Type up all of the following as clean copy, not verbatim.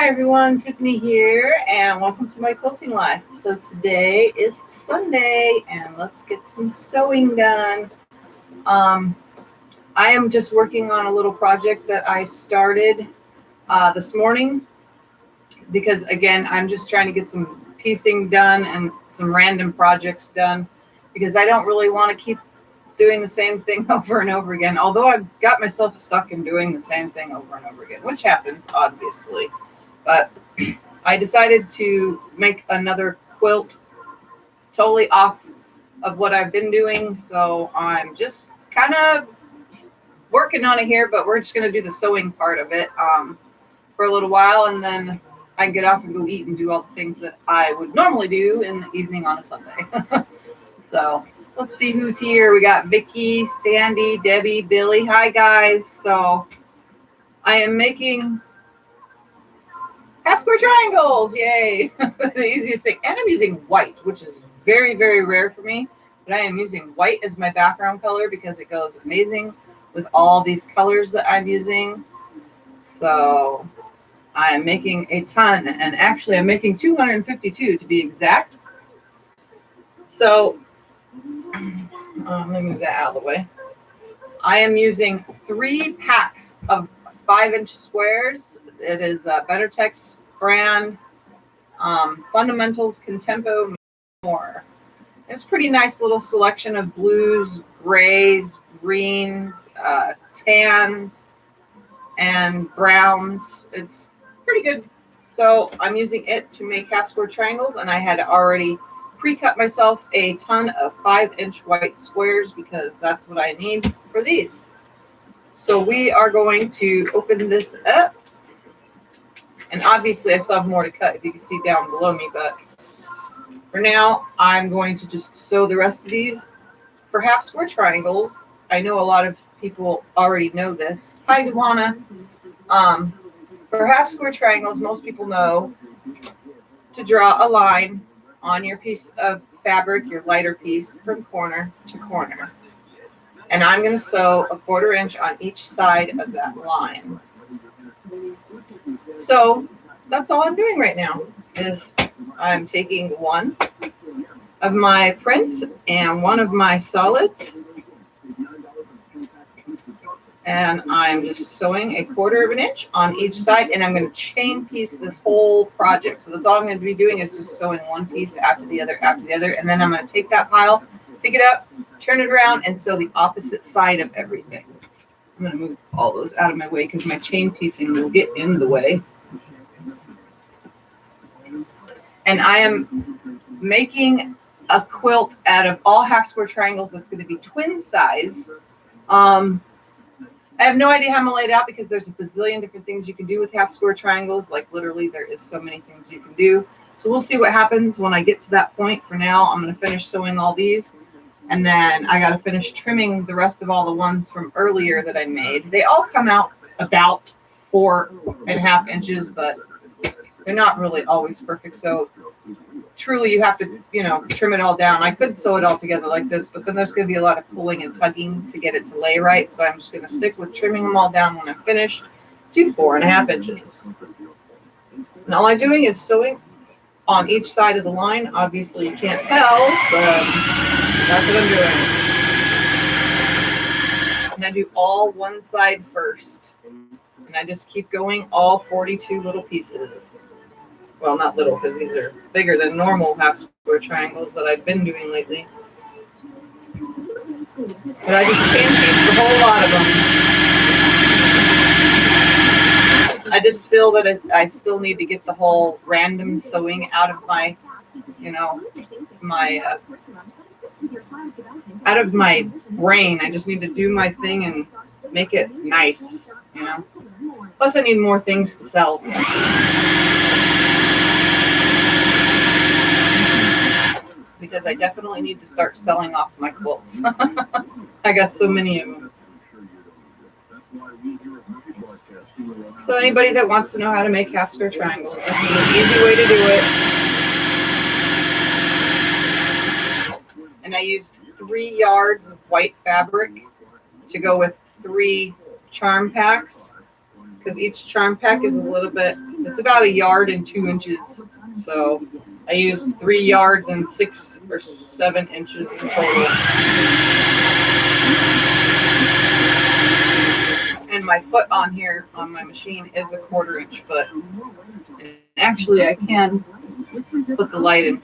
Hi everyone, Tiffany here, and welcome to my quilting life. So today is Sunday, and let's get some sewing done. I am just working on a little project that I started this morning because, again, I'm just trying to get some piecing done and some random projects done because I don't really want to keep doing the same thing over and over again, although I've got myself stuck in doing the same thing over and over again, which happens, obviously. But I decided to make another quilt totally off of what I've been doing. So I'm just kind of working on it here, but we're just going to do the sewing part of it for a little while. And then I can get off and go eat and do all the things that I would normally do in the evening on a Sunday. So let's see who's here. We got Vicky, Sandy, Debbie, Billy. Hi, guys. So I am making half square triangles, yay. The easiest thing. And I'm using white, which is very, very rare for me. But I am using white as my background color because it goes amazing with all these colors that I'm using. So I'm making a ton. And actually, I'm making 252 to be exact. So let me move that out of the way. I am using 3 packs of 5-inch squares. It is a Better Tex brand, Fundamentals, Contempo, more. It's a pretty nice little selection of blues, grays, greens, tans, and browns. It's pretty good. So I'm using it to make half square triangles, and I had already pre-cut myself a ton of 5-inch white squares because that's what I need for these. So we are going to open this up. And obviously I still have more to cut, if you can see down below me, but for now I'm going to just sew the rest of these. For half square triangles, I know a lot of people already know this. Hi, Duana. For half square triangles, most people know to draw a line on your piece of fabric, your lighter piece, from corner to corner. And I'm going to sew a 1/4 inch on each side of that line. So that's all I'm doing right now is I'm taking one of my prints and one of my solids, and I'm just sewing a 1/4 inch on each side, and I'm going to chain piece this whole project. So that's all I'm going to be doing is just sewing one piece after the other, and then I'm going to take that pile, pick it up, turn it around, and sew the opposite side of everything. I'm going to move all those out of my way because my chain piecing will get in the way. And I am making a quilt out of all half square triangles that's going to be twin size. I have no idea how I'm going to lay it out because there's a bazillion different things you can do with half square triangles. Like literally there is so many things you can do. So we'll see what happens when I get to that point. For now, I'm going to finish sewing all these. And then I got to finish trimming the rest of all the ones from earlier that I made. They all come out about 4.5 inches, but they're not really always perfect. So truly you have to, trim it all down. I could sew it all together like this, but then there's going to be a lot of pulling and tugging to get it to lay right. So I'm just going to stick with trimming them all down when I'm finished to 4.5 inches. And all I'm doing is sewing on each side of the line. Obviously you can't tell, but that's what I'm doing. And I do all one side first. And I just keep going all 42 little pieces. Well, not little, because these are bigger than normal half square triangles that I've been doing lately. But I just chain piece the whole lot of them. I just feel that I still need to get the whole random sewing out of my, out of my brain. I just need to do my thing and make it nice, Plus I need more things to sell. Because I definitely need to start selling off my quilts. I got so many of them. So anybody that wants to know how to make half square triangles, this is an easy way to do it. And I used 3 yards of white fabric to go with 3 charm packs. because each charm pack is a little bit, it's about 1 yard and 2 inches. So I used 3 yards and 6 or 7 inches in total. And my foot on here on my machine is a 1/4 inch foot. And actually, I can put the light in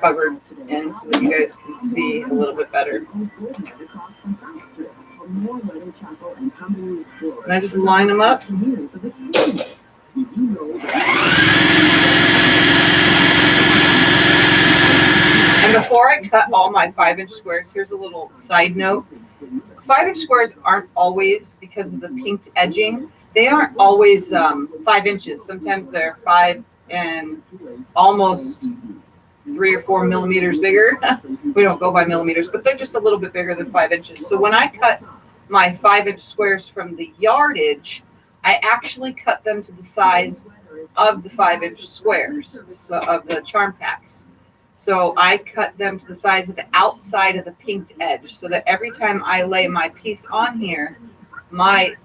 covered in so that you guys can see a little bit better. And I just line them up. And before I cut all my 5-inch squares, here's a little side note. 5-inch squares aren't always, because of the pinked edging, they aren't always 5 inches. Sometimes they're 5 and almost 3 or 4 millimeters bigger. We don't go by millimeters, but they're just a little bit bigger than 5 inches. So when I cut my 5-inch squares from the yardage, I actually cut them to the size of the 5-inch squares, so of the charm packs. So I cut them to the size of the outside of the pinked edge, so that every time I lay my piece on here, my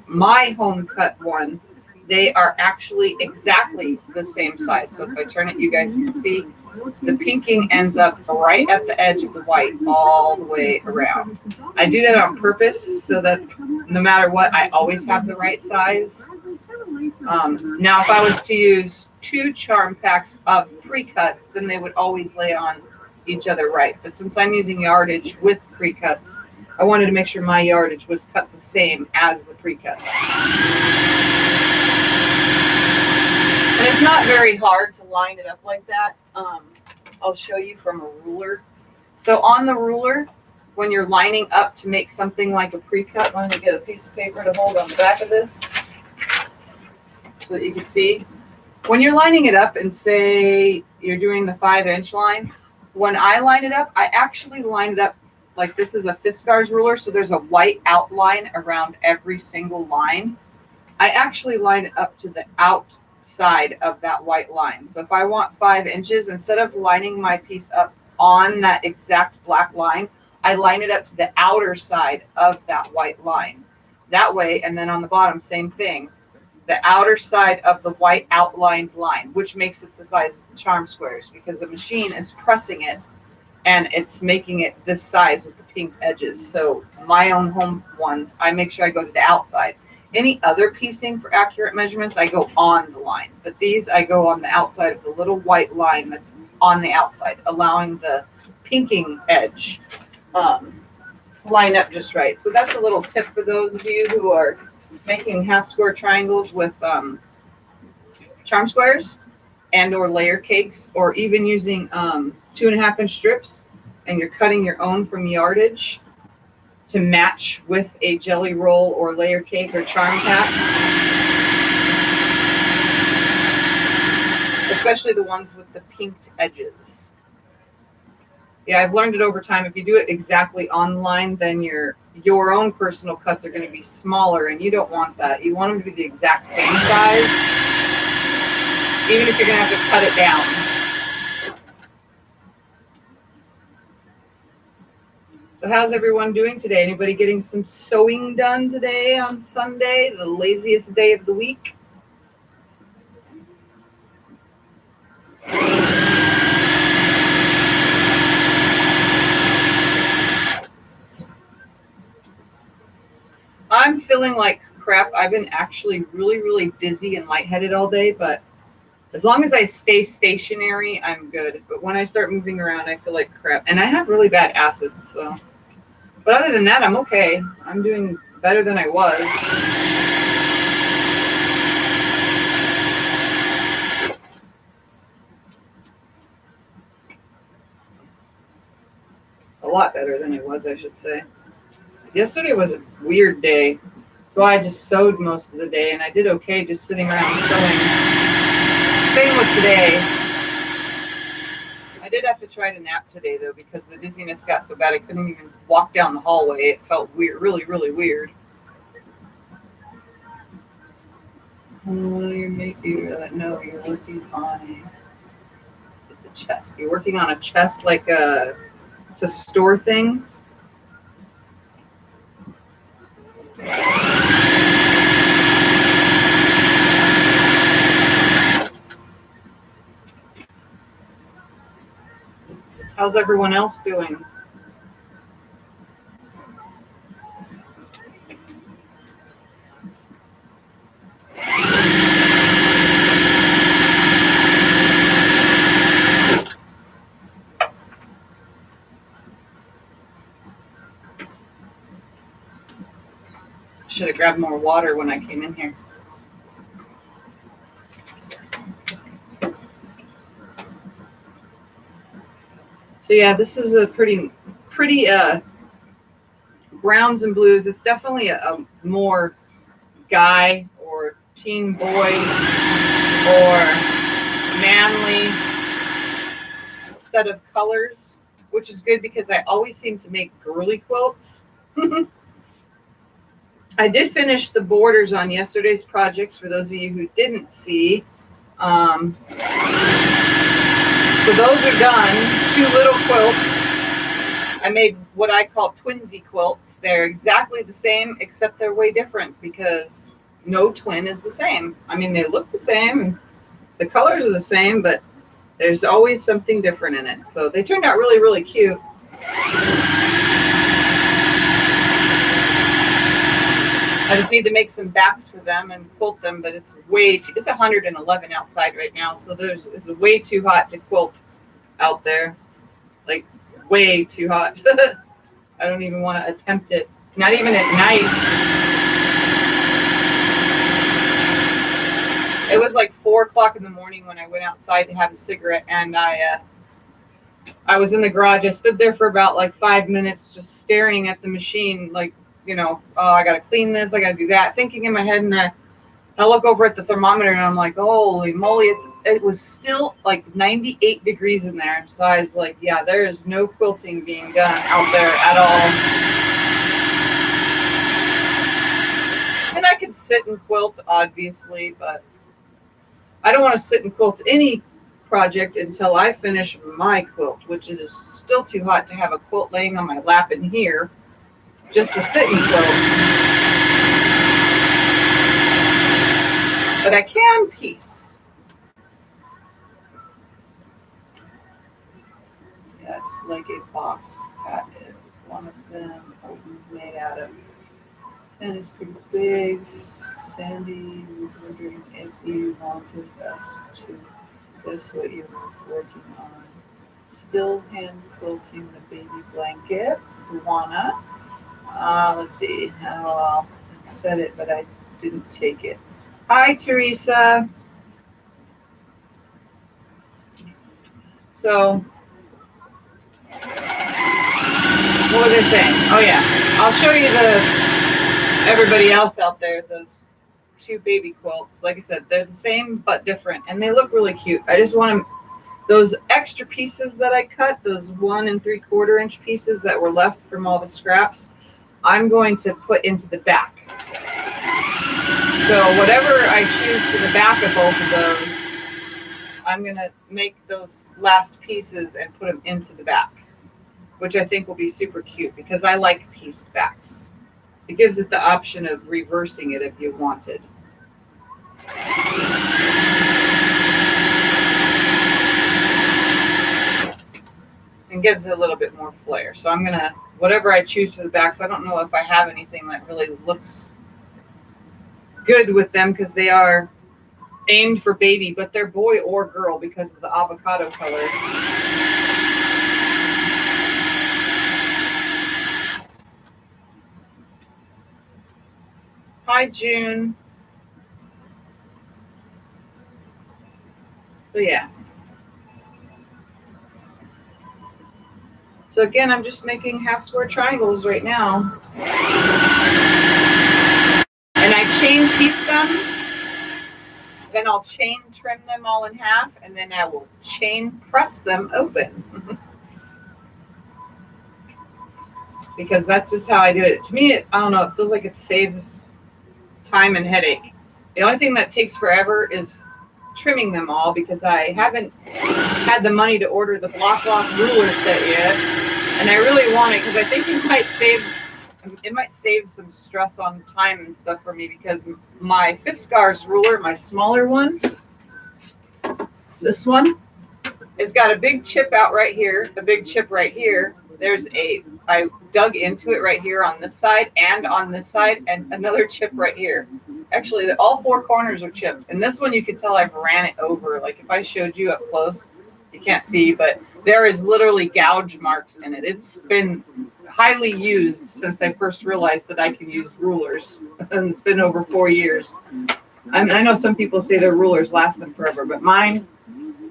home cut one, they are actually exactly the same size. So if I turn it, you guys can see the pinking ends up right at the edge of the white all the way around. I do that on purpose so that no matter what, I always have the right size. Now, if I was to use 2 charm packs of pre-cuts, then they would always lay on each other right. But since I'm using yardage with pre-cuts, I wanted to make sure my yardage was cut the same as the pre-cut. And it's not very hard to line it up like that. I'll show you from a ruler. So on the ruler, when you're lining up to make something like a pre-cut, let me get a piece of paper to hold on the back of this so that you can see. When you're lining it up and say you're doing the 5-inch line, when I line it up, I actually line it up like this is a Fiskars ruler, so there's a white outline around every single line. I actually line it up to the outside of that white line. So if I want 5 inches, instead of lining my piece up on that exact black line, I line it up to the outer side of that white line. That way, and then on the bottom, same thing. The outer side of the white outlined line, which makes it the size of the charm squares, because the machine is pressing it and it's making it this size with the pinked edges. So my own home ones, I make sure I go to the outside. Any other piecing for accurate measurements, I go on the line. But these, I go on the outside of the little white line that's on the outside, allowing the pinking edge line up just right. So that's a little tip for those of you who are making half square triangles with charm squares and or layer cakes, or even using 2.5-inch strips, and you're cutting your own from yardage to match with a jelly roll or layer cake or charm pack, especially the ones with the pinked edges. Yeah, I've learned it over time. If you do it exactly on the line, then your own personal cuts are going to be smaller, and you don't want that. You want them to be the exact same size, even if you're going to have to cut it down. So how's everyone doing today? Anybody getting some sewing done today on Sunday, the laziest day of the week? I'm feeling like crap. I've been actually really, really dizzy and lightheaded all day, but as long as I stay stationary, I'm good. But when I start moving around, I feel like crap. And I have really bad acid, so. But other than that, I'm okay. I'm doing better than I was. A lot better than I was, I should say. Yesterday was a weird day, so I just sewed most of the day, and I did okay just sitting around sewing. Same with today. I did have to try to nap today, though, because the dizziness got so bad I couldn't even walk down the hallway. It felt weird, really, really weird. Oh, no, you're working on a chest. You're working on a chest like to store things. How's everyone else doing? Should have grabbed more water when I came in here. So yeah, this is a pretty browns and blues. It's definitely a more guy or teen boy or manly set of colors, which is good because I always seem to make girly quilts. I did finish the borders on yesterday's projects for those of you who didn't see. So those are done. 2 little quilts. I made what I call twinsy quilts. They're exactly the same, except they're way different because no twin is the same. I mean, they look the same and the colors are the same, but there's always something different in it. So they turned out really, really cute. I just need to make some backs for them and quilt them, but it's way too, it's 111 outside right now. So it's way too hot to quilt out there. Like way too hot. I don't even want to attempt it. Not even at night. It was like 4 o'clock in the morning when I went outside to have a cigarette, and I was in the garage. I stood there for about like 5 minutes just staring at the machine, like, you know, oh, I got to clean this, I got to do that, thinking in my head, and I look over at the thermometer and I'm like, holy moly, it was still like 98 degrees in there. So I was like, yeah, there is no quilting being done out there at all. And I could sit and quilt, obviously, but I don't want to sit and quilt any project until I finish my quilt, which is still too hot to have a quilt laying on my lap in here just to sit and quilt. But I can piece. Yeah, it's like a box pattern. One of them is made out of, and it's pretty big. Sandy was wondering if you wanted us to guess what you're working on. Still hand quilting the baby blanket. Luana. Let's see. Oh, I said it, but I didn't take it. Hi, Teresa. So, what was I saying? Oh yeah, I'll show you everybody else out there. Those 2 baby quilts. Like I said, they're the same but different, and they look really cute. I just want those extra pieces that I cut, those 1 3/4 inch pieces that were left from all the scraps, I'm going to put into the back. So whatever I choose for the back of both of those, I'm going to make those last pieces and put them into the back, which I think will be super cute because I like pieced backs. It gives it the option of reversing it if you wanted. And gives it a little bit more flair. So I'm going to, whatever I choose for the backs, I don't know if I have anything that really looks good with them because they are aimed for baby, but they're boy or girl because of the avocado color. Hi, June. So yeah. So again, I'm just making half square triangles right now. And I chain piece them. Then I'll chain trim them all in half, and then I will chain press them open. Because that's just how I do it. To me, I don't know, it feels like it saves time and headache. The only thing that takes forever is trimming them all because I haven't had the money to order the block ruler set yet. And I really want it because I think it might save some stress on time and stuff for me because my Fiskars ruler, my smaller one, this one, It's got a big chip out right here, a big chip right here. I dug into it right here on this side and on this side, and another chip right here. Actually, all four corners are chipped. And this one, you can tell I've ran it over. Like if I showed you up close, you can't see, but there is literally gouge marks in it. It's been highly used since I first realized that I can use rulers. And it's been over 4 years. I know some people say their rulers last them forever, but mine,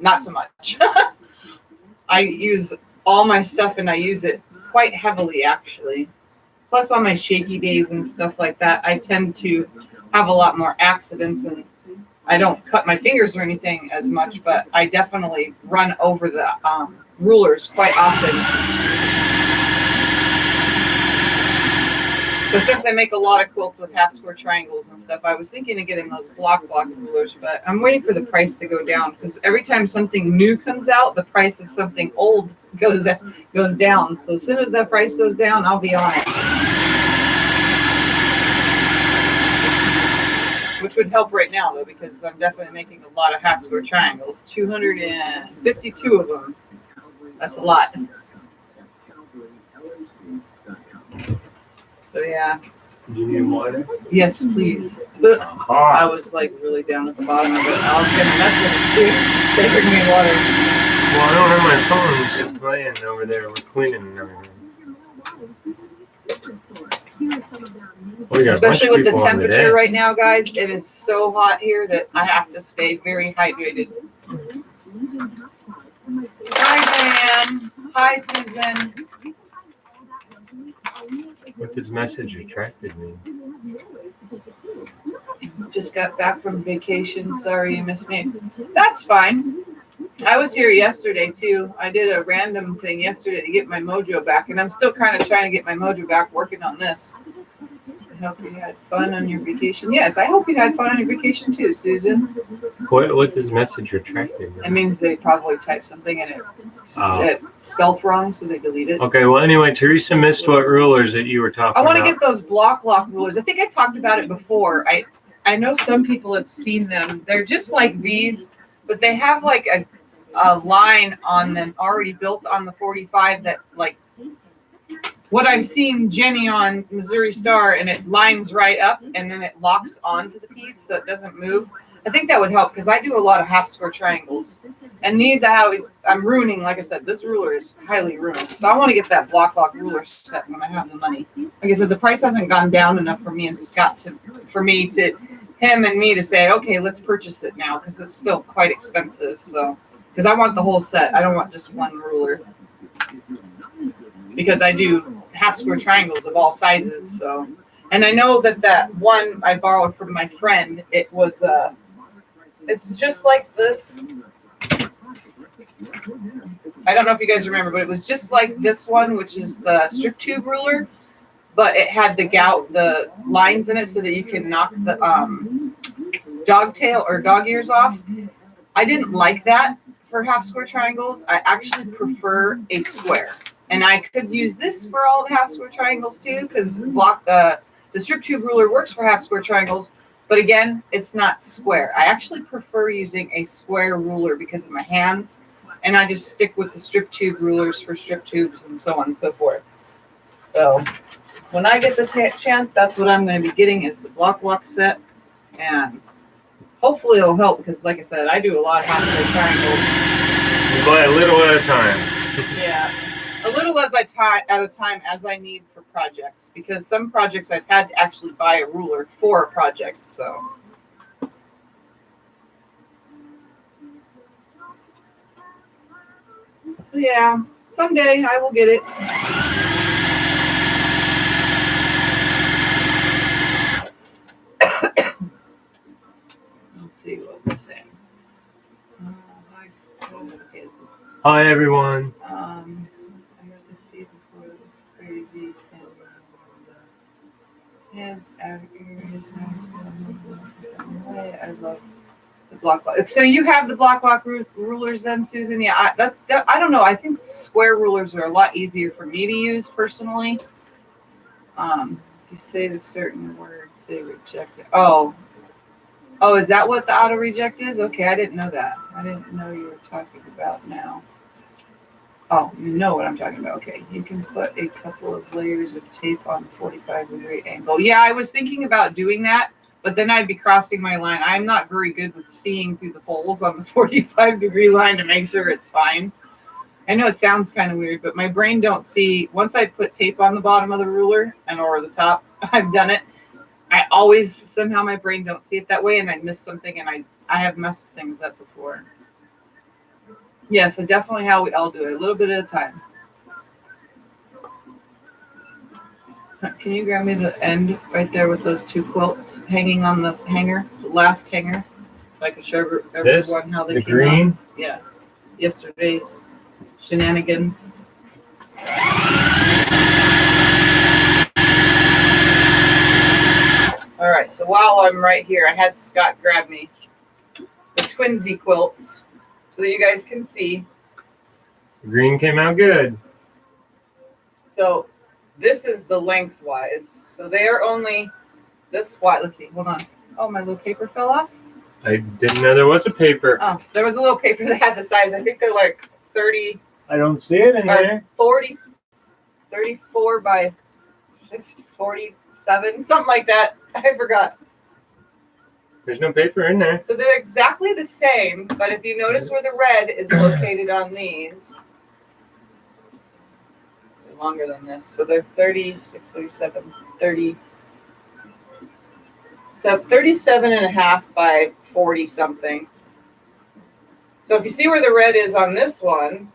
not so much. I use all my stuff and I use it quite heavily, actually. Plus on my shaky days and stuff like that, I tend to have a lot more accidents, and I don't cut my fingers or anything as much, but I definitely run over the rulers quite often. So since I make a lot of quilts with half square triangles and stuff, I was thinking of getting those block rulers, but I'm waiting for the price to go down, because every time something new comes out, the price of something old goes down. So as soon as that price goes down, I'll be on it. Which would help right now, though, because I'm definitely making a lot of half square triangles. 252 of them. That's a lot. So yeah. Do you need water? Yes, please. I was like really down at the bottom of it. I was getting a message too. Say bring me water. Well, I don't have my phone. It's playing over there. We're cleaning and everything. Especially with the temperature right now, guys. It is so hot here that I have to stay very hydrated. Hi, Diane. Hi, Susan. What this message attracted me. Just got back from vacation. Sorry you missed me. That's fine. I was here yesterday too. I did a random thing yesterday to get my mojo back, and I'm still kind of trying to get my mojo back working on this. I hope you had fun on your vacation. Yes, I hope you had fun on your vacation too, Susan. What does message attracted me? It means they probably typed something and it spelled wrong, so they delete it. Okay, well anyway, Teresa missed what rulers that you were talking about. I want to get those block lock rulers. I think I talked about it before. I know some people have seen them. They're just like these, but they have like a line on them already built on the 45 that like what I've seen Jenny on Missouri Star, and it lines right up and then it locks onto the piece so it doesn't move. I think that would help because I do a lot of half square triangles, and these I'm ruining. Like I said, this ruler is highly ruined, so I want to get that block lock ruler set when I have the money. Like I said, the price hasn't gone down enough for me and Scott him and me to say, okay, let's purchase it now, because it's still quite expensive. So because I want the whole set, I don't want just one ruler, because I do half square triangles of all sizes. So, and I know that one I borrowed from my friend, it was it's just like this. I don't know if you guys remember, but it was just like this one, which is the strip tube ruler, but it had the lines in it so that you can knock the dog tail or dog ears off. I didn't like that for half square triangles. I actually prefer a square, and I could use this for all the half square triangles too, because the strip tube ruler works for half square triangles. But again, it's not square. I actually prefer using a square ruler because of my hands, and I just stick with the strip tube rulers for strip tubes and so on and so forth. So when I get the chance, that's what I'm going to be getting, is the block lock set, and hopefully it'll help because, like I said, I do a lot of half square triangles. You buy a little at a time. Yeah. A little at a time as I need for projects, because some projects I've had to actually buy a ruler for a project. So yeah, someday I will get it. Let's see what we're saying. Hi everyone. See before it was crazy, standing on the heads, outer ears, I love the block lock. So you have the block lock rulers then, Susan? Yeah, I don't know. I think square rulers are a lot easier for me to use personally. If you say the certain words, they reject it. Oh, Oh, is that what the auto reject is? Okay, I didn't know that. I didn't know you were talking about now. Oh, you know what I'm talking about. Okay, you can put a couple of layers of tape on 45-degree angle. Yeah, I was thinking about doing that, but then I'd be crossing my line. I'm not very good with seeing through the holes on the 45-degree line to make sure it's fine. I know it sounds kind of weird, but my brain don't see. Once I put tape on the bottom of the ruler and or the top, I've done it. I always, somehow my brain don't see it that way, and I miss something, and I have messed things up before. Yes, definitely how we all do it, a little bit at a time. Can you grab me the end right there with those two quilts hanging on the hanger, the last hanger, so I can show everyone how they the came green? out? Yeah, yesterday's shenanigans. All right, so while I'm right here, I had Scott grab me the twinsy quilts so that you guys can see. The green came out good. So this is the lengthwise. So they are only this wide. Let's see, hold on. Oh, my little paper fell off. I didn't know there was a paper. Oh, there was a little paper that had the size. I think they're like 30. I don't see it in there. 40, 34 by 47, something like that. I forgot. There's no paper in there. So they're exactly the same, but if you notice where the red is located on these, they're longer than this. So they're 36, 37, 30. So 37 and a half by 40 something. So if you see where the red is on this one,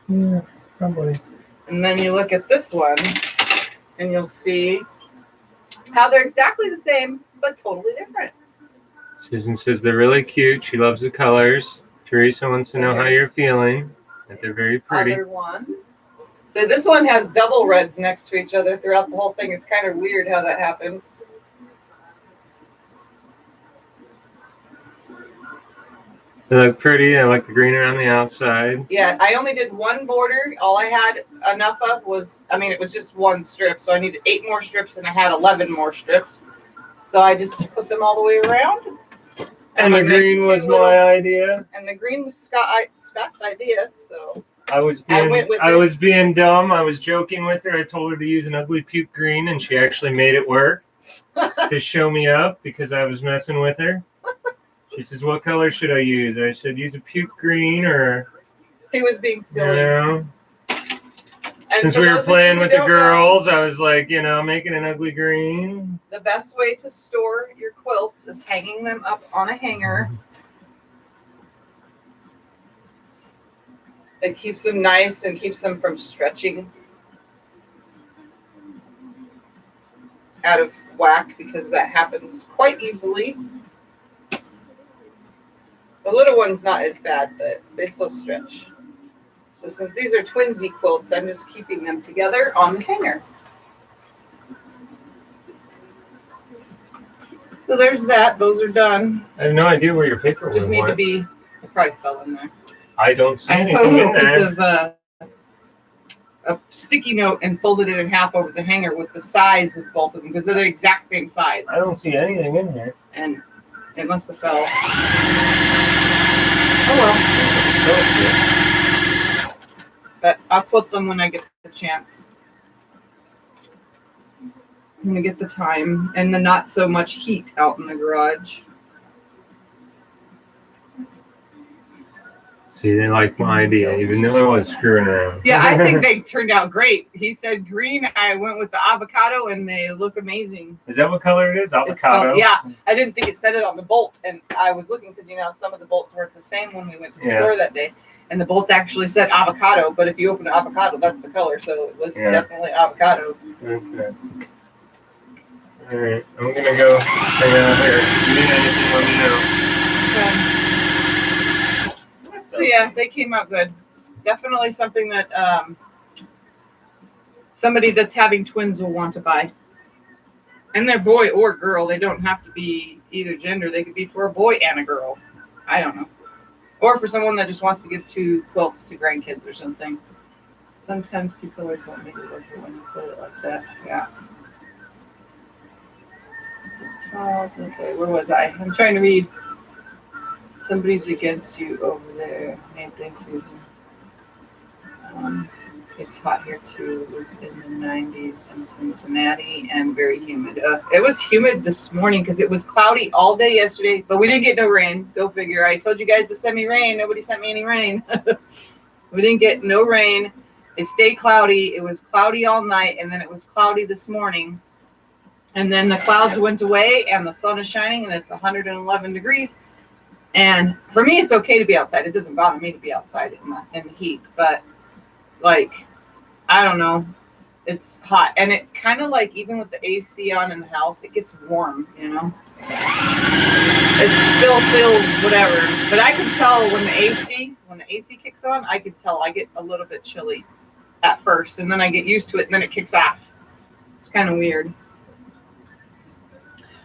Yeah, probably. and then you look at this one, and you'll see how they're exactly the same, but totally different. Susan says they're really cute. She loves the colors. Teresa wants to know how you're feeling. That they're very pretty. Other one. So this one has double reds next to each other throughout the whole thing. It's kind of weird how that happened. They look pretty. I like the green around the outside. Yeah, I only did one border. All I had enough of was, I mean, it was just one strip. So I needed 8 more strips, and I had 11 more strips. So I just put them all the way around. And the green was my idea. And the green was Scott's idea. So I was being dumb. I was joking with her. I told her to use an ugly puke green, and she actually made it work to show me up because I was messing with her. She says, "What color should I use?" I said, "Use a puke green or." He was being silly. You know, since we were playing with the girls, I was like, you know, making an ugly green. The best way to store your quilts is hanging them up on a hanger. It keeps them nice and keeps them from stretching out of whack, because that happens quite easily. The little one's not as bad, but they still stretch. So since these are twinsy quilts, I'm just keeping them together on the hanger. So there's that. Those are done. I have no idea where your paper was. Just need to be. It probably fell in there. I don't see anything put a little in there. piece of a sticky note and folded it in half over the hanger with the size of both of them, because they're the exact same size. I don't see anything in here. And it must have fell. Oh well. But I'll put them when I get the chance. When I get the time and the not so much heat out in the garage. See, they like my idea, even though I was screwing around. Yeah, I think they turned out great. He said green. I went with the avocado, and they look amazing. Is that what color it is? Avocado? Yeah, I didn't think it said it on the bolt, and I was looking because, you know, some of the bolts weren't the same when we went to the store that day. And the bolt actually said avocado, but if you open the avocado, that's the color, so it was definitely avocado. Okay. All right, I'm going to go hang out here. If you need anything, let me know. So yeah, they came out good. Definitely something that somebody that's having twins will want to buy. And they're boy or girl. They don't have to be either gender. They could be for a boy and a girl. I don't know. Or for someone that just wants to give 2 quilts to grandkids or something. Sometimes 2 colors won't make it work when you put it like that. Yeah. Okay, where was I? I'm trying to read. Somebody's against you over there. Hey, thanks, Susan. It's hot here too. It was in the 90s in Cincinnati and very humid. It was humid this morning because it was cloudy all day yesterday, but we didn't get no rain. Go figure. I told you guys to send me rain. Nobody sent me any rain. We didn't get no rain. It stayed cloudy. It was cloudy all night, and then it was cloudy this morning. And then the clouds went away, and the sun is shining, and it's 111 degrees. And for me, it's okay to be outside. It doesn't bother me to be outside in the heat, but like, I don't know, it's hot. And it kind of like, even with the AC on in the house, it gets warm, you know? It still feels whatever. But I can tell when the AC kicks on, I can tell I get a little bit chilly at first, and then I get used to it, and then it kicks off. It's kind of weird.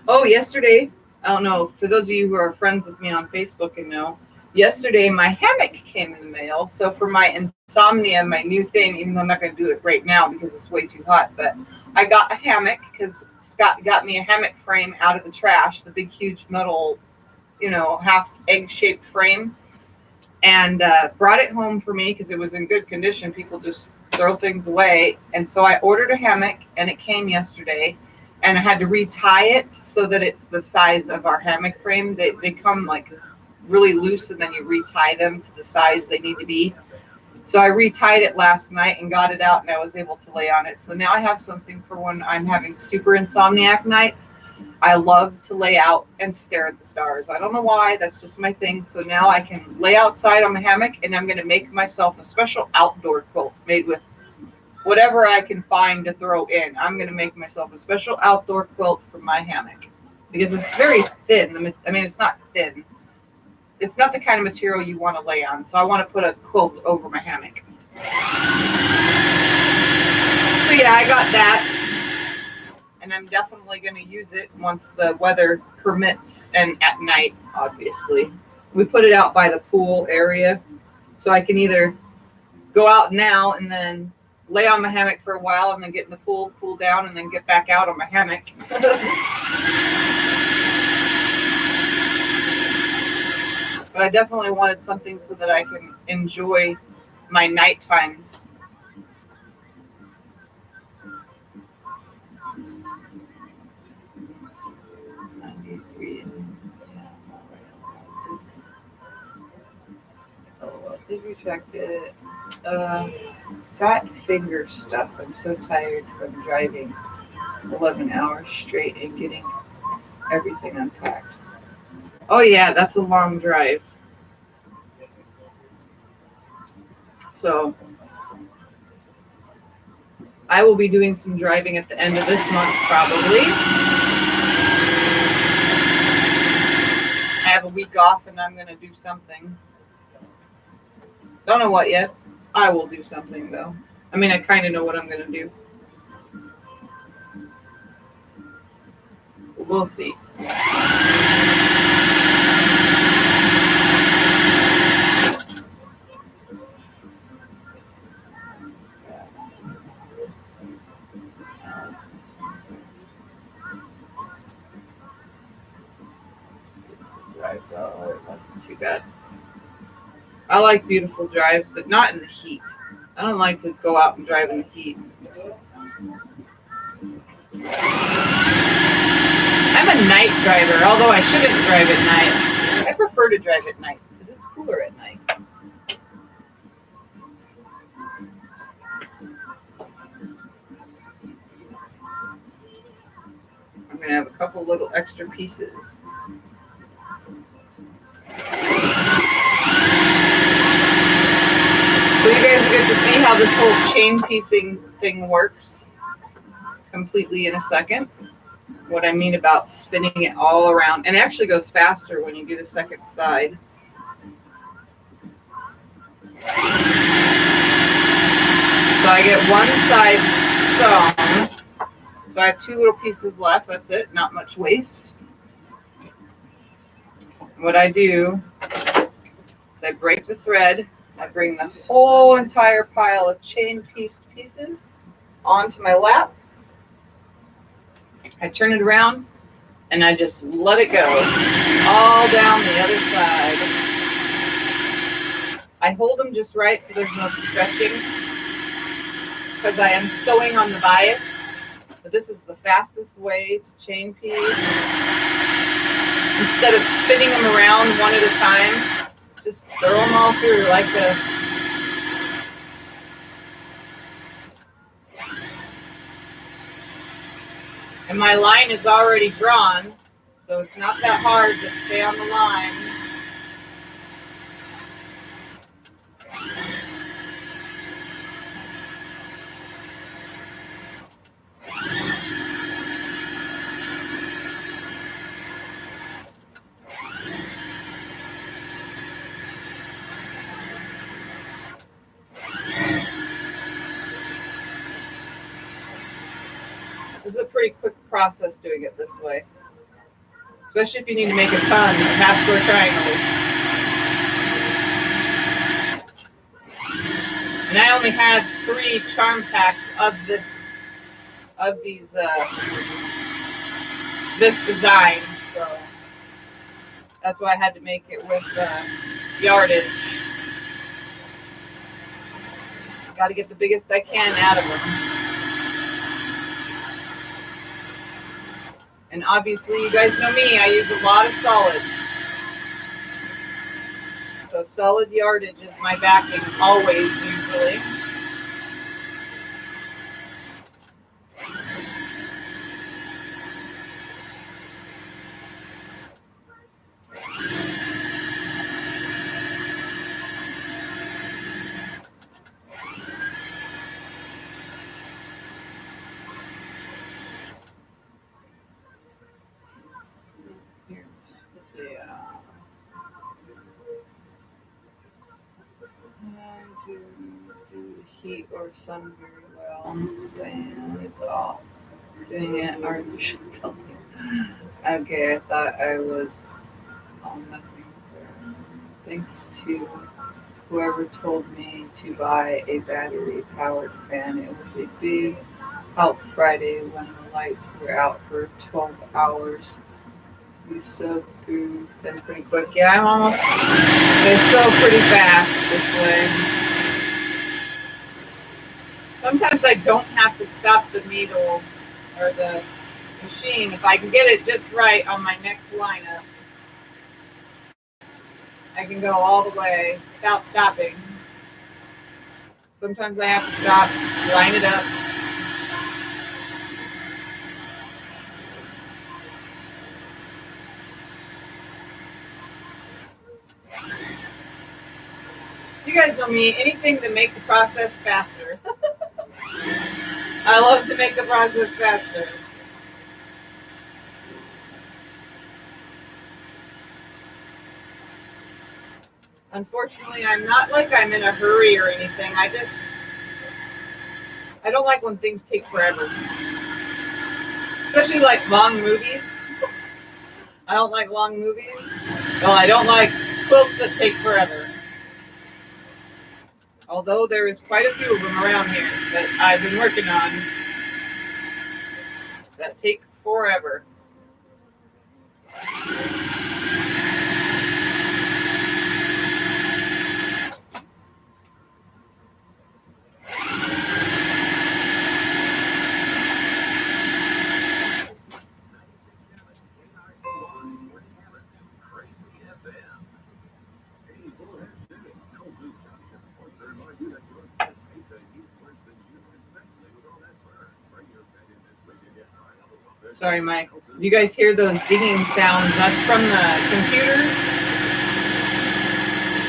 Oh, yesterday, I don't know, for those of you who are friends with me on Facebook and know, yesterday my hammock came in the mail. So for my insomnia, my new thing, even though I'm not going to do it right now because it's way too hot, but I got a hammock because Scott got me a hammock frame out of the trash, the big, huge metal, you know, half egg-shaped frame, and brought it home for me because it was in good condition. People just throw things away. And so I ordered a hammock, and it came yesterday. And I had to retie it so that it's the size of our hammock frame. They come like really loose, and then you retie them to the size they need to be. So I retied it last night and got it out, and I was able to lay on it. So now I have something for when I'm having super insomniac nights. I love to lay out and stare at the stars. I don't know why. That's just my thing. So now I can lay outside on the hammock, and I'm going to make myself a special outdoor quilt made with whatever I can find to throw in. I'm going to make myself a special outdoor quilt for my hammock because it's very thin. I mean, it's not thin. It's not the kind of material you want to lay on. So I want to put a quilt over my hammock. So yeah, I got that. And I'm definitely going to use it once the weather permits and at night, obviously. We put it out by the pool area. So I can either go out now and then lay on my hammock for a while and then get in the pool, cool down, and then get back out on my hammock. But I definitely wanted something so that I can enjoy my night times. Oh, did you check it? Fat finger stuff. I'm so tired from driving 11 hours straight and getting everything unpacked. Oh yeah, that's a long drive. So I will be doing some driving at the end of this month probably. I have a week off and I'm going to do something. Don't know what yet. I will do something though. I mean, I kind of know what I'm going to do. We'll see. Drive though, it wasn't too bad. I like beautiful drives, but not in the heat. I don't like to go out and drive in the heat. I'm a night driver, although I shouldn't drive at night. I prefer to drive at night because it's cooler at night. I'm going to have a couple little extra pieces. So you guys will get to see how this whole chain piecing thing works completely in a second. What I mean about spinning it all around. And it actually goes faster when you do the second side. So I get one side sewn. So I have two little pieces left. That's it. Not much waste. What I do is I break the thread. I bring the whole entire pile of chain pieced pieces onto my lap. I turn it around And I just let it go all down the other side. I hold them just right so there's no stretching, because I am sewing on the bias. But this is the fastest way to chain piece. Instead of spinning them around one at a time, just throw them all through like this. And my line is already drawn, so it's not that hard to stay on the line. This is a pretty quick process doing it this way, especially if you need to make a ton of half square triangles. And I only had 3 charm packs of these this design, so that's why I had to make it with yardage. Got to get the biggest I can out of them. And obviously, you guys know me, I use a lot of solids. So solid yardage is my backing, always, usually. Here, let's see. Do the heat or sun very well. Damn, it's off. Doing it artificially. Okay, I thought I was all messing with her. Thanks to whoever told me to buy a battery-powered fan. It was a big help Friday when the lights were out for 12 hours. You sew through them pretty quick. Yeah, I'm almost. They sew pretty fast this way. Sometimes I don't have to stop the needle or the machine if I can get it just right on my next lineup. I can go all the way without stopping. Sometimes I have to stop, line it up. You guys know me, anything to make the process faster. I love to make the process faster. Unfortunately, I'm not like I'm in a hurry or anything. I don't like when things take forever. Especially like long movies. I don't like long movies. Well, I don't like quilts that take forever. Although there is quite a few of them around here that I've been working on that take forever. Sorry, Mike. You guys hear those dinging sounds? That's from the computer.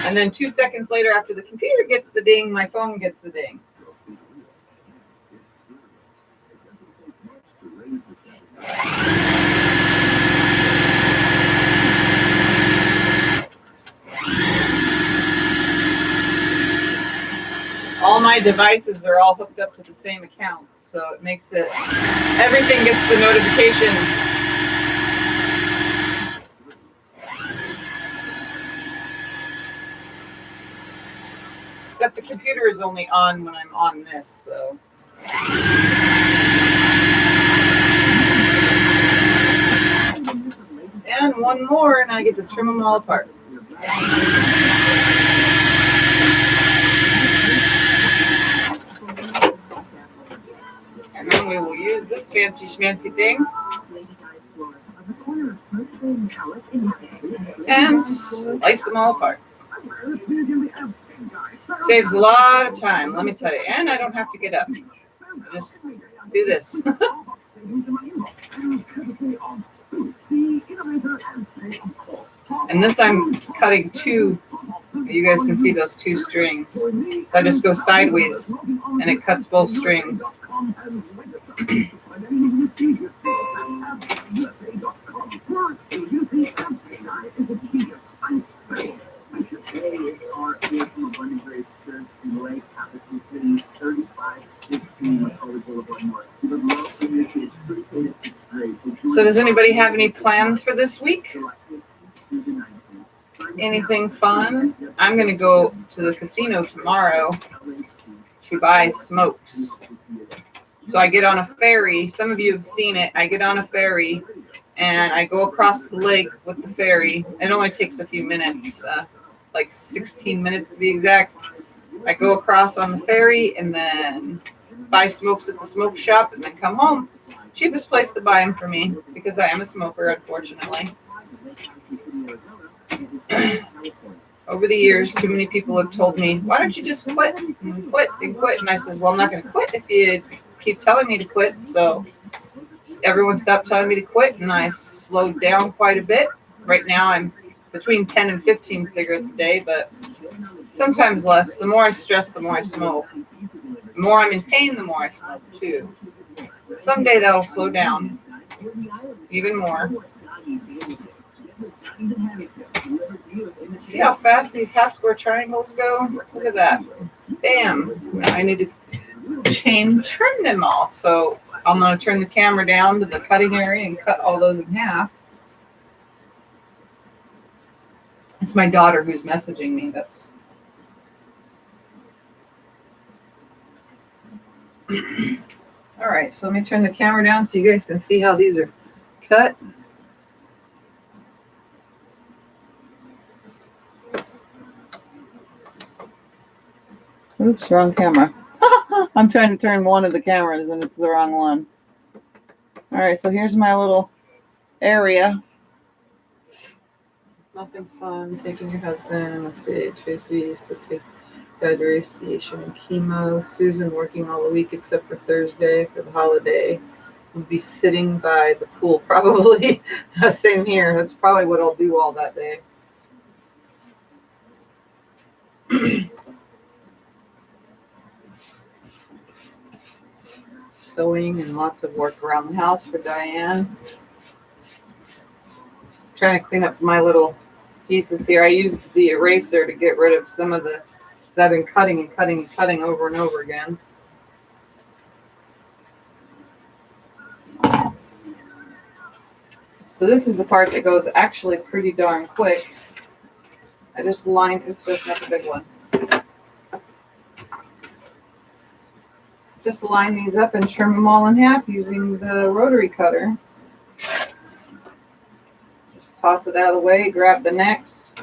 And then 2 seconds later, after the computer gets the ding, my phone gets the ding. All my devices are all hooked up to the same account, so it makes it, everything gets the notification. Except the computer is only on when I'm on this, though. one more and I get to trim them all apart. And then we will use this fancy schmancy thing and slice them all apart. Saves a lot of time, let me tell you. And I don't have to get up. I just do this. And this I'm cutting two. You guys can see those two strings. So I just go sideways and it cuts both strings. So does anybody have any plans for this week? Anything fun? I'm going to go to the casino tomorrow to buy smokes. So I get on a ferry. Some of you have seen it. I get on a ferry and I go across the lake with the ferry. It only takes a few minutes, like 16 minutes to be exact. I go across on the ferry and then buy smokes at the smoke shop and then come home. Cheapest place to buy them for me because I am a smoker, unfortunately. Over the years, too many people have told me, why don't you just quit and quit and quit? And I says, well, I'm not going to quit if you keep telling me to quit. So everyone stopped telling me to quit and I slowed down quite a bit. Right now I'm between 10 and 15 cigarettes a day, but sometimes less. The more I stress, the more I smoke. The more I'm in pain, the more I smoke too. Someday that'll slow down even more. See how fast these half square triangles go? Look at that. Bam. Now I need to trim them all. So I'm going to turn the camera down to the cutting area and cut all those in half. It's my daughter who's messaging me. That's all right. So let me turn the camera down so you guys can see how these are cut. Oops, wrong camera. I'm trying to turn one of the cameras and it's the wrong one. All right, so here's my little area. Nothing fun. Taking your husband. Let's see. Tracy, let's see. Graduation and chemo. Susan working all the week except for Thursday for the holiday. We'll be sitting by the pool probably. Same here. That's probably what I'll do all that day. Sewing and lots of work around the house for Diane. Trying to clean up my little pieces here. I used the eraser to get rid of some of the, because I've been cutting and cutting and cutting over and over again. So this is the part that goes actually pretty darn quick. I just lined, oops, that's not the big one. Just line these up and trim them all in half using the rotary cutter. Just toss it out of the way, grab the next.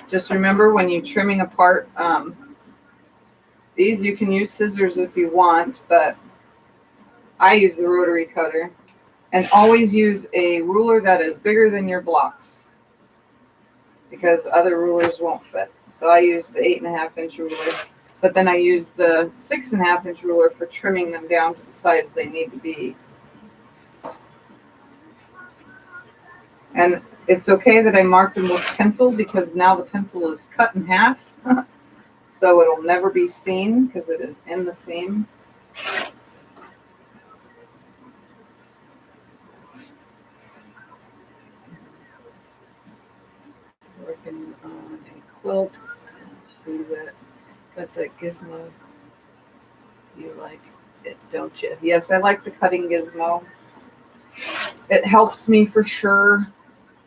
Just remember when you're trimming apart these, you can use scissors if you want, but I use the rotary cutter. And always use a ruler that is bigger than your blocks because other rulers won't fit. So I use the 8.5 inch ruler. But then I use the 6.5 inch ruler for trimming them down to the size they need to be. And it's okay that I marked them with pencil because now the pencil is cut in half. So it'll never be seen because it is in the seam. Working on a quilt. See that. Got that gizmo. You like it, don't you? Yes, I like the cutting gizmo. It helps me for sure.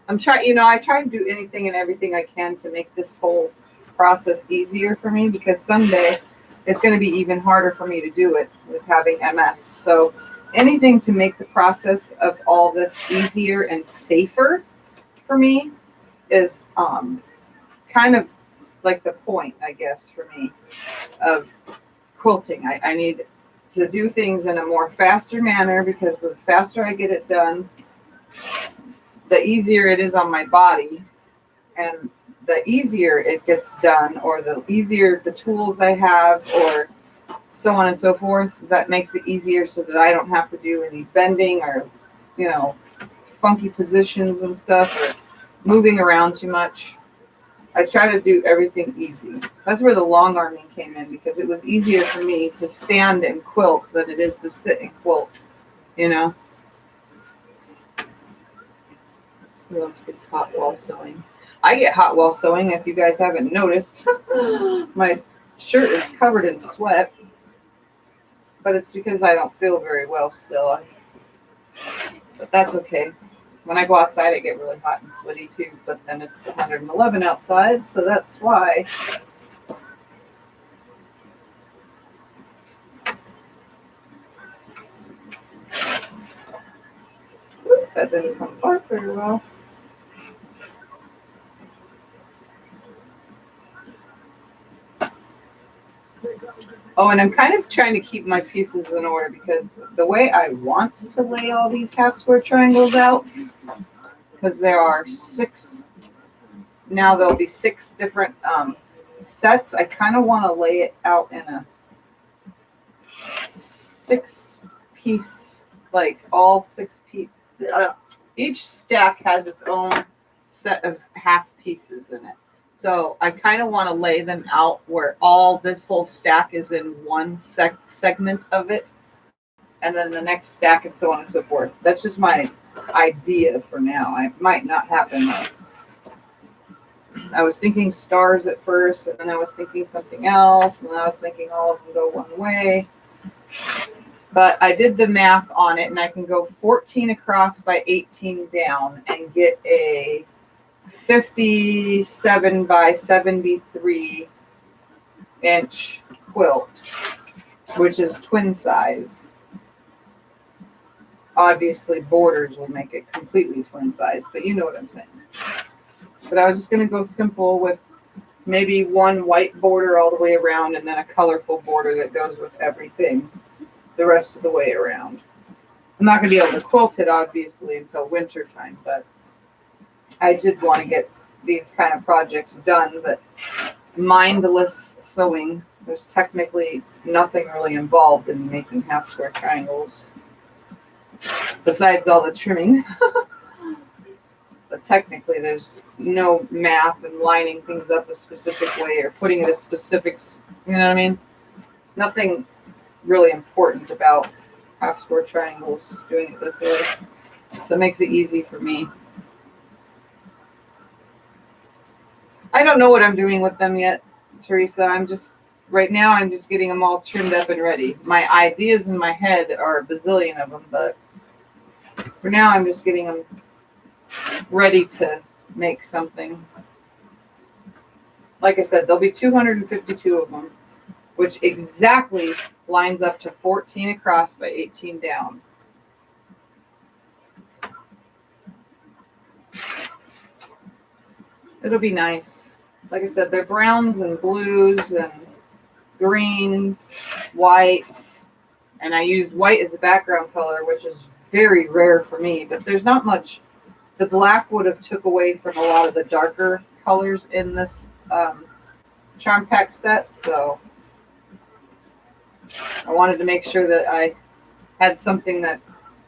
I'm trying, I try to do anything and everything I can to make this whole process easier for me because someday it's going to be even harder for me to do it with having MS. So anything to make the process of all this easier and safer for me is kind of like the point, I guess, for me of quilting. I need to do things in a more faster manner, because the faster I get it done, the easier it is on my body, and the easier it gets done, or the easier the tools I have, or so on and so forth. That makes it easier so that I don't have to do any bending or, you know, funky positions and stuff, or moving around too much. I try to do everything easy. That's where the long arming came in, because it was easier for me to stand and quilt than it is to sit and quilt, you know. Who else gets hot while sewing? I get hot while sewing, if you guys haven't noticed. My shirt is covered in sweat, but it's because I don't feel very well still. But that's okay. When I go outside, I get really hot and sweaty too, but then it's 111 outside, so that's why. Ooh, that didn't come apart very well. Oh, and I'm kind of trying to keep my pieces in order, because the way I want to lay all these half square triangles out, because there are 6, now there'll be 6 different sets. I kind of want to lay it out in a 6-piece, like all 6 pieces. Each stack has its own set of half pieces in it. So I kind of want to lay them out where all this whole stack is in one segment of it, and then the next stack, and so on and so forth. That's just my idea for now. It might not happen though. I was thinking stars at first, and then I was thinking something else, and then I was thinking all of them go one way. But I did the math on it, and I can go 14 across by 18 down and get a 57 by 73 inch quilt, which is twin size. Obviously borders will make it completely twin size, but you know what I'm saying. But I was just going to go simple with maybe one white border all the way around, and then a colorful border that goes with everything the rest of the way around. I'm not going to be able to quilt it obviously until winter time, but I did want to get these kind of projects done. But mindless sewing, there's technically nothing really involved in making half square triangles besides all the trimming. But technically there's no math and lining things up a specific way or putting it as specifics, you know what I mean? Nothing really important about half square triangles, doing it this way. So it makes it easy for me. I don't know what I'm doing with them yet, Teresa. Right now I'm just getting them all trimmed up and ready. My ideas in my head are a bazillion of them, but for now I'm just getting them ready to make something. Like I said, there'll be 252 of them, which exactly lines up to 14 across by 18 down. It'll be nice. Like I said, they're browns and blues and greens, whites, and I used white as a background color, which is very rare for me, but there's not much. The black would have took away from a lot of the darker colors in this charm pack set, so I wanted to make sure that I had something that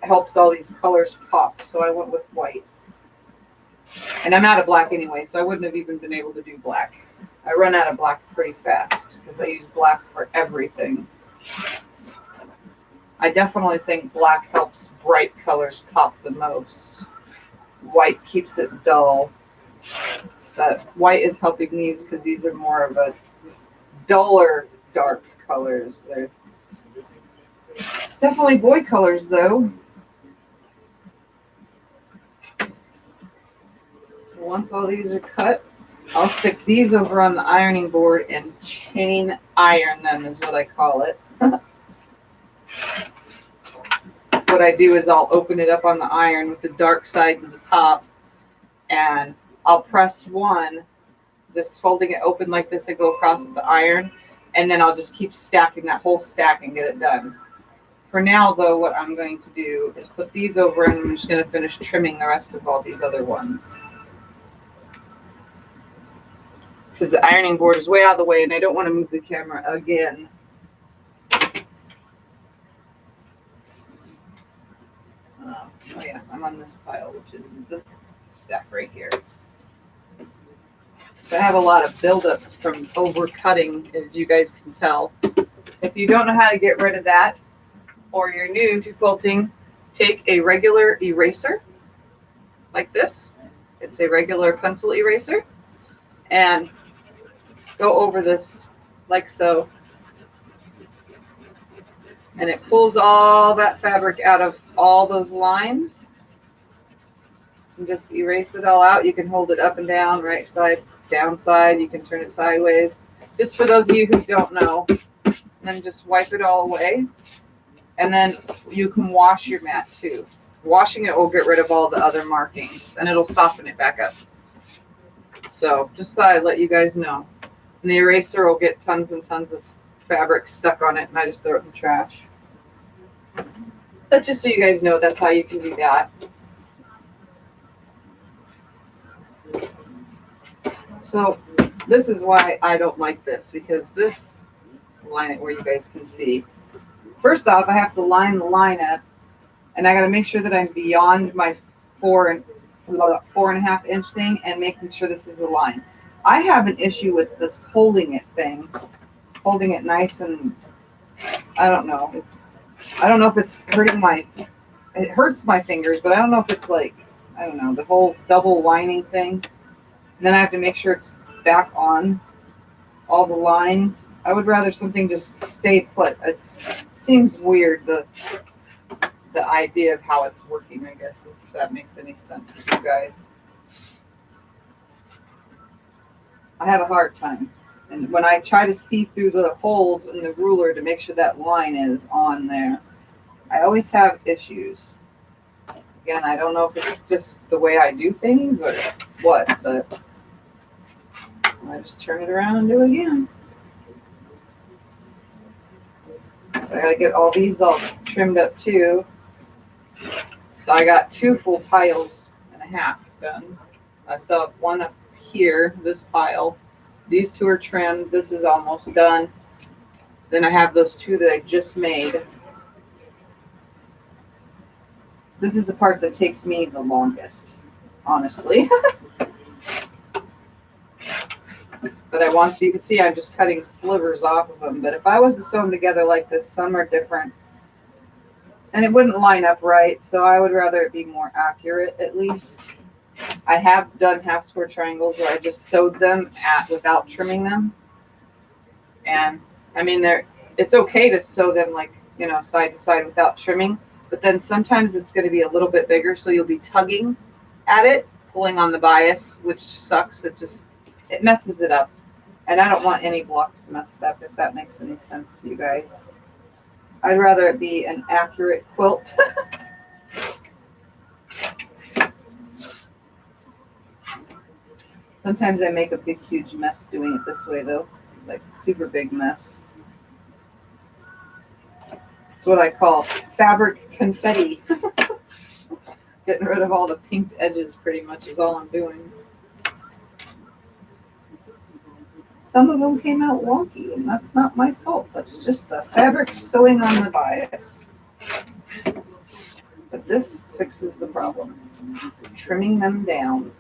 helps all these colors pop, so I went with white. And I'm out of black anyway, so I wouldn't have even been able to do black. I run out of black pretty fast because I use black for everything. I definitely think black helps bright colors pop the most. White keeps it dull. But white is helping these because these are more of a duller dark colors. They're definitely boy colors though. Once all these are cut, I'll stick these over on the ironing board and chain iron them is what I call it. what I do is I'll open it up on the iron with the dark side to the top, and I'll press one, just folding it open like this and go across with the iron, and then I'll just keep stacking that whole stack and get it done. For now, though, what I'm going to do is put these over, and I'm just going to finish trimming the rest of all these other ones. Because the ironing board is way out of the way, and I don't want to move the camera again. Oh yeah, I'm on this pile, which is this stack right here. So I have a lot of buildup from overcutting, as you guys can tell. If you don't know how to get rid of that, or you're new to quilting, take a regular eraser like this. It's a regular pencil eraser, and go over this like so. And it pulls all that fabric out of all those lines. And just erase it all out. You can hold it up and down, right side, down side. You can turn it sideways. Just for those of you who don't know. And then just wipe it all away. And then you can wash your mat too. Washing it will get rid of all the other markings, and it'll soften it back up. So just thought I'd let you guys know. And the eraser will get tons and tons of fabric stuck on it, and I just throw it in the trash. But just so you guys know, that's how you can do that. So this is why I don't like this, because this, let's line it where you guys can see. First off, I have to line the line up, and I got to make sure that I'm beyond my 4.5 inch thing, and making sure this is a line. I have an issue with this holding it thing, holding it nice, and I don't know. I don't know if it's hurting it hurts my fingers, but I don't know if it's like, I don't know, the whole double lining thing. And then I have to make sure it's back on all the lines. I would rather something just stay put. It seems weird, the idea of how it's working, I guess, if that makes any sense to you guys. I have a hard time. And when I try to see through the holes in the ruler to make sure that line is on there, I always have issues. Again, I don't know if it's just the way I do things or what, but I just turn it around and do it again. I gotta get all these all trimmed up too. So I got 2 full piles and a half done. I still have one up here, this pile. These 2 are trimmed. This is almost done. Then I have those 2 that I just made. This is the part that takes me the longest, honestly. But I want, you can see I'm just cutting slivers off of them. But if I was to sew them together like this, some are different. And it wouldn't line up right, so I would rather it be more accurate at least. I have done half square triangles where I just sewed them without trimming them. And I mean, it's okay to sew them like, you know, side to side without trimming, but then sometimes it's going to be a little bit bigger, so you'll be tugging at it, pulling on the bias, which sucks. It messes it up. And I don't want any blocks messed up, if that makes any sense to you guys. I'd rather it be an accurate quilt. Sometimes I make a big, huge mess doing it this way, though. Like, super big mess. It's what I call fabric confetti. Getting rid of all the pinked edges, pretty much, is all I'm doing. Some of them came out wonky, and that's not my fault. That's just the fabric sewing on the bias. But this fixes the problem. Trimming them down.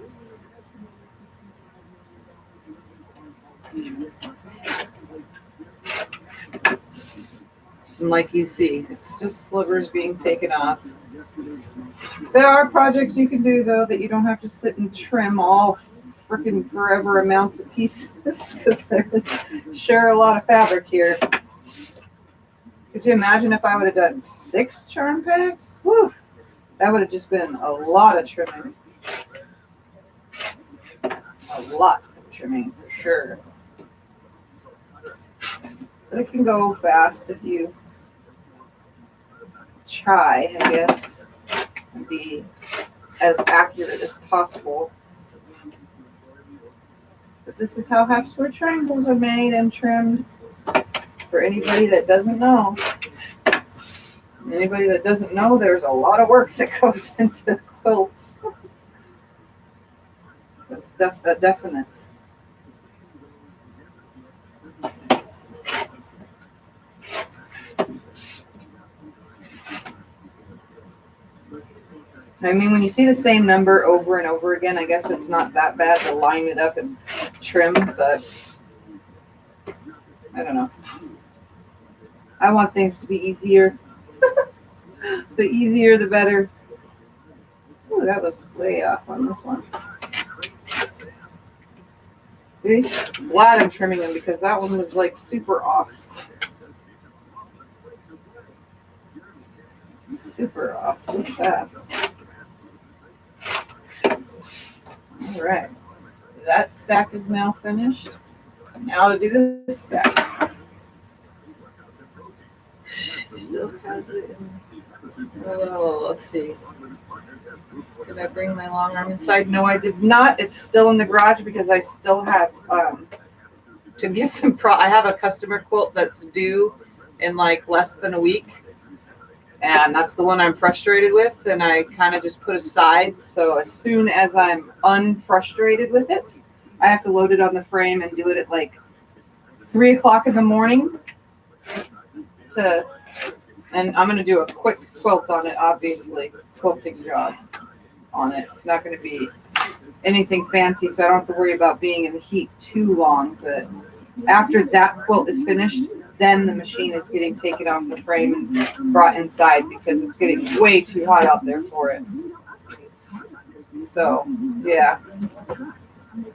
And like you see, it's just slivers being taken off. There are projects you can do, though, that you don't have to sit and trim all freaking forever amounts of pieces, because there's sure a lot of fabric here. Could you imagine if I would have done 6 charm packs? Whew, that would have just been a lot of trimming. A lot of trimming, for sure. But it can go fast if you try, I guess, and be as accurate as possible. But this is how half square triangles are made and trimmed, for anybody that doesn't know. Anybody that doesn't know, there's a lot of work that goes into quilts. That's definite. I mean, when you see the same number over and over again, I guess it's not that bad to line it up and trim, but I don't know. I want things to be easier. The easier, the better. Ooh, that was way off on this one. See? Glad I'm trimming them because that one was like super off. Super off. Look at that. All right. That stack is now finished. Now to do this stack. She still has it. Oh, let's see. Did I bring my long arm inside? No, I did not. It's still in the garage because I still have to get some I have a customer quilt that's due in like less than a week. And that's the one I'm frustrated with, and I kind of just put aside. So as soon as I'm unfrustrated with it, I have to load it on the frame and do it at like 3 o'clock in the morning. And I'm going to do a quick quilt on it, obviously, quilting job on it. It's not going to be anything fancy, so I don't have to worry about being in the heat too long. But after that quilt is finished, then the machine is getting taken off the frame and brought inside because it's getting way too hot out there for it. So, yeah.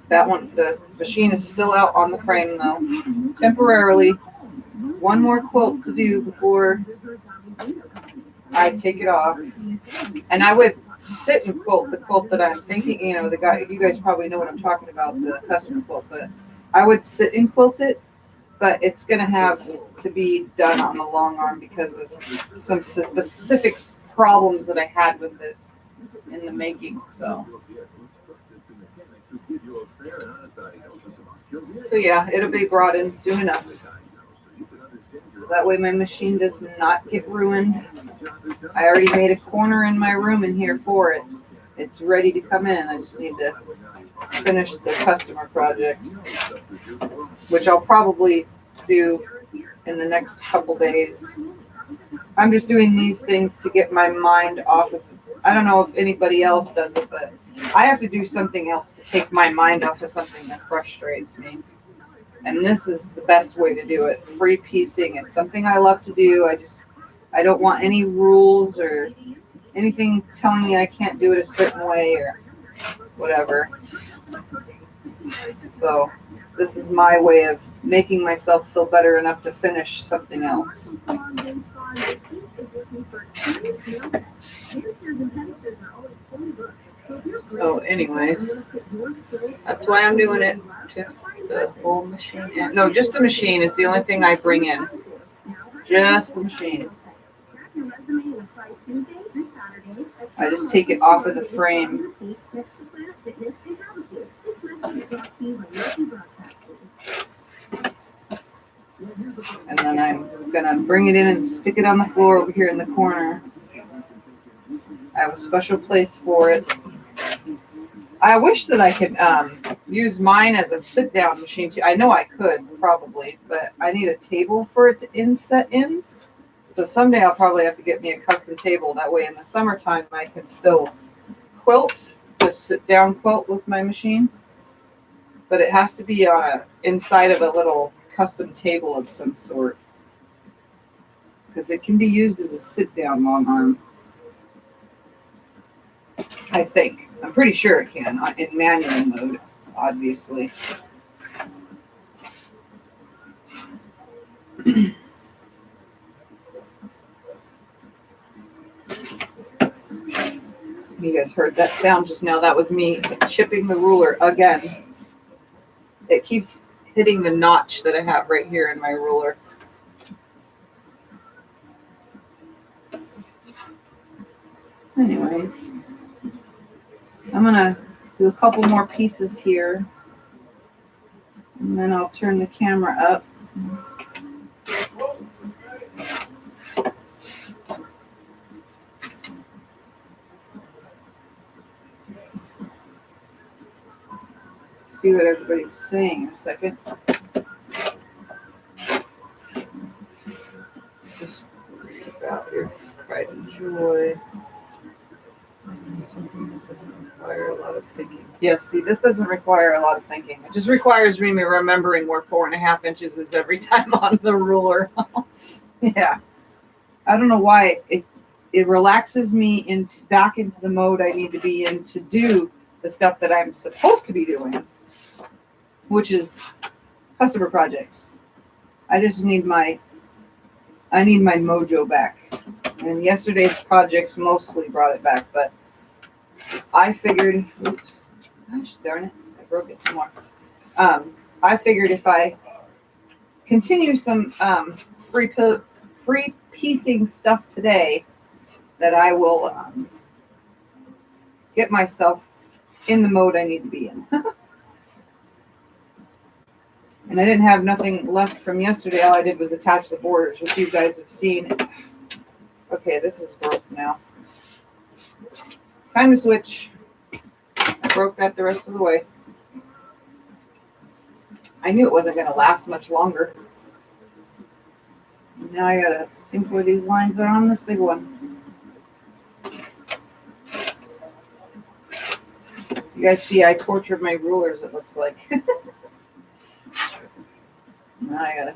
That one, the machine is still out on the frame though, temporarily. One more quilt to do before I take it off. And I would sit and quilt the quilt that I'm thinking, you know, the guy, you guys probably know what I'm talking about, the custom quilt, but I would sit and quilt it. But it's going to have to be done on the long arm because of some specific problems that I had with it in the making. So yeah, it'll be brought in soon enough. So that way my machine does not get ruined. I already made a corner in my room in here for it. It's ready to come in. I just need to finish the customer project, which I'll probably do in the next couple days. I'm just doing these things to get my mind off of it. I don't know if anybody else does it, but I have to do something else to take my mind off of something that frustrates me. And this is the best way to do it. Free piecing. It's something I love to do. I don't want any rules or anything telling me I can't do it a certain way or whatever. So this is my way of making myself feel better enough to finish something else. So anyways, that's why I'm doing it. The whole machine. No, just the machine is the only thing I bring in. Just the machine. I just take it off of the frame. And then I'm going to bring it in and stick it on the floor over here in the corner. I have a special place for it. I wish that I could use mine as a sit-down machine too. I know I could probably, but I need a table for it to inset in. So someday I'll probably have to get me a custom table. That way in the summertime I can still quilt, just sit down quilt with my machine. But it has to be on inside of a little custom table of some sort. Because it can be used as a sit-down long arm. I think. I'm pretty sure it can in manual mode, obviously. You guys heard that sound just now. That was me chipping the ruler again. It keeps hitting the notch that I have right here in my ruler. Anyways, I'm gonna do a couple more pieces here, and then I'll turn the camera up. See what everybody's saying in a second. Just about your pride and joy. Something that doesn't require a lot of thinking. Yes, see, this doesn't require a lot of thinking. It just requires me remembering where 4.5 inches is every time on the ruler. Yeah. I don't know why it relaxes me back into the mode I need to be in to do the stuff that I'm supposed to be doing, which is customer projects. I just need my mojo back. And yesterday's projects mostly brought it back, but I figured, oops, gosh darn it, I broke it some more. I figured if I continue some free piecing stuff today, that I will get myself in the mode I need to be in. And I didn't have nothing left from yesterday. All I did was attach the borders, which you guys have seen. Okay, this is broke now. Time to switch. I broke that the rest of the way. I knew it wasn't going to last much longer. Now I gotta think where these lines are on this big one. You guys see I tortured my rulers, it looks like. Now I gotta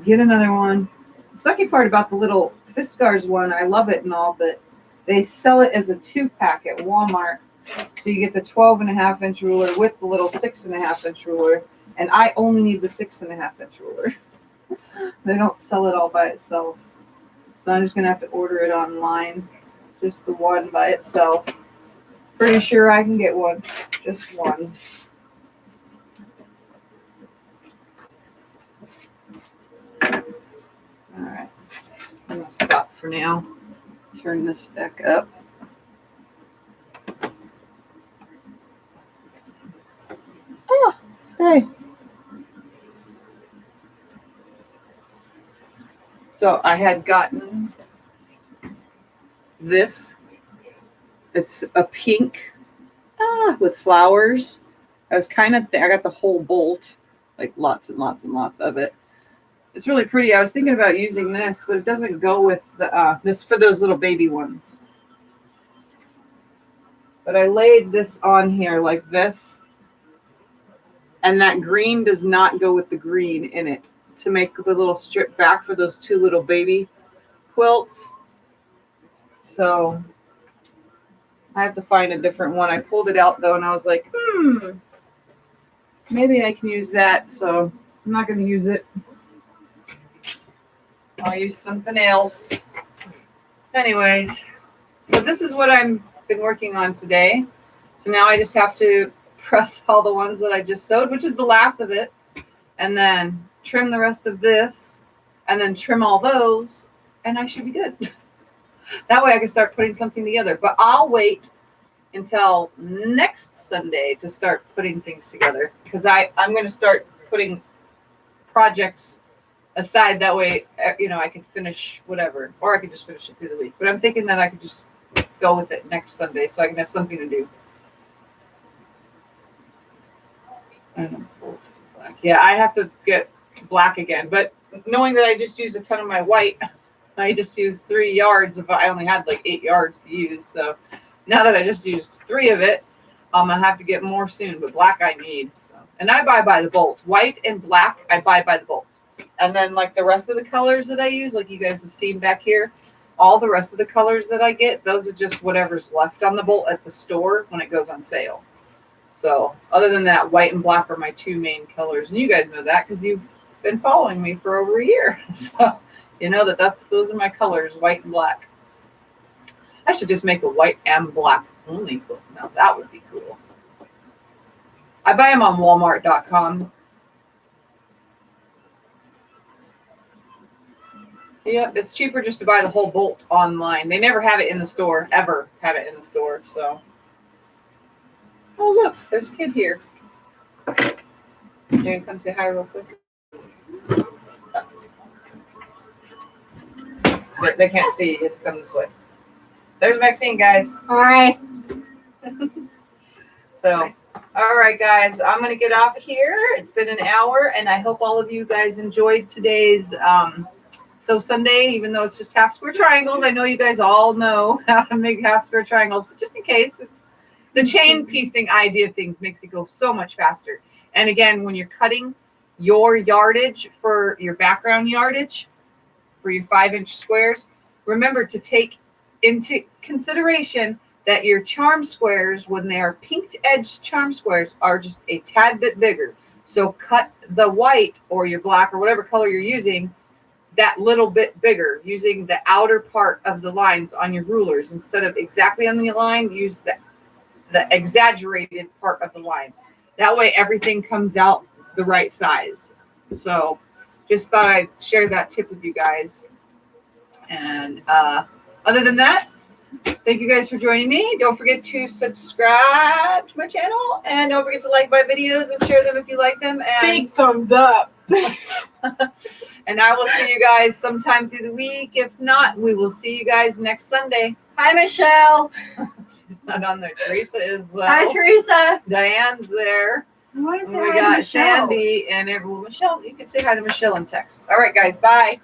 get another one. The sucky part about the little Fiskars one, I love it and all, but they sell it as a 2-pack at Walmart. So you get the 12.5 inch ruler with the little 6.5 inch ruler, and I only need the 6.5 inch ruler. They don't sell it all by itself. So I'm just gonna have to order it online. Just the one by itself. Pretty sure I can get one. Just one. Alright. I'm gonna stop for now. Turn this back up. Oh, stay. So I had gotten this. It's a pink with flowers. I got the whole bolt, like lots and lots and lots of it. It's really pretty. I was thinking about using this, but it doesn't go with the this for those little baby ones. But I laid this on here like this, and that green does not go with the green in it to make the little strip back for those 2 little baby quilts. So I have to find a different one. I pulled it out though, and I was like, maybe I can use that. So I'm not going to use it. I'll use something else. Anyways, so this is what I've been working on today. So now I just have to press all the ones that I just sewed, which is the last of it, and then trim the rest of this, and then trim all those, and I should be good. That way I can start putting something together. But I'll wait until next Sunday to start putting things together, because I'm going to start putting projects aside. That way, I can finish whatever, or I can just finish it through the week. But I'm thinking that I could just go with it next Sunday so I can have something to do. I don't know. Black. Yeah, I have to get black again. But knowing that I just used a ton of my white, I just used 3 yards. If I only had like 8 yards to use, so now that I just used 3 of it, I'm gonna have to get more soon. But black I need. So, and I buy by the bolt. White and black I buy by the bolt. And then like the rest of the colors that I use, like you guys have seen back here, all the rest of the colors that I get, those are just whatever's left on the bolt at the store when it goes on sale. So other than that, white and black are my 2 main colors. And you guys know that because you've been following me for over a year. So you know those are my colors, white and black. I should just make a white and black only quilt. Now that would be cool. I buy them on Walmart.com. Yeah, it's cheaper just to buy the whole bolt online. They never have it in the store, ever have it in the store. So, oh look, there's a kid here. You can come say hi real quick. They can't see you. You have to come this way. There's Maxine, guys. Hi. So, all right, guys, I'm going to get off of here. It's been an hour, and I hope all of you guys enjoyed today's So Sunday, even though it's just half square triangles. I know you guys all know how to make half square triangles, but just in case, it's the chain piecing idea of things makes it go so much faster. And again, when you're cutting your yardage for your background yardage, for your 5-inch squares, remember to take into consideration that your charm squares, when they are pinked edged charm squares, are just a tad bit bigger. So cut the white or your black or whatever color you're using that little bit bigger, using the outer part of the lines on your rulers. Instead of exactly on the line, use the exaggerated part of the line. That way everything comes out the right size. So just thought I'd share that tip with you guys. And other than that, thank you guys for joining me. Don't forget to subscribe to my channel, and don't forget to like my videos and share them if you like them. And Big thumbs up. and I will see you guys sometime through the week. If not, we will see you guys next Sunday. Hi, Michelle. She's not on there. Teresa is though. Hi, Teresa. Diane's there. Why is And we got Sandy and everyone. Michelle, you can say hi to Michelle in text. All right, guys. Bye.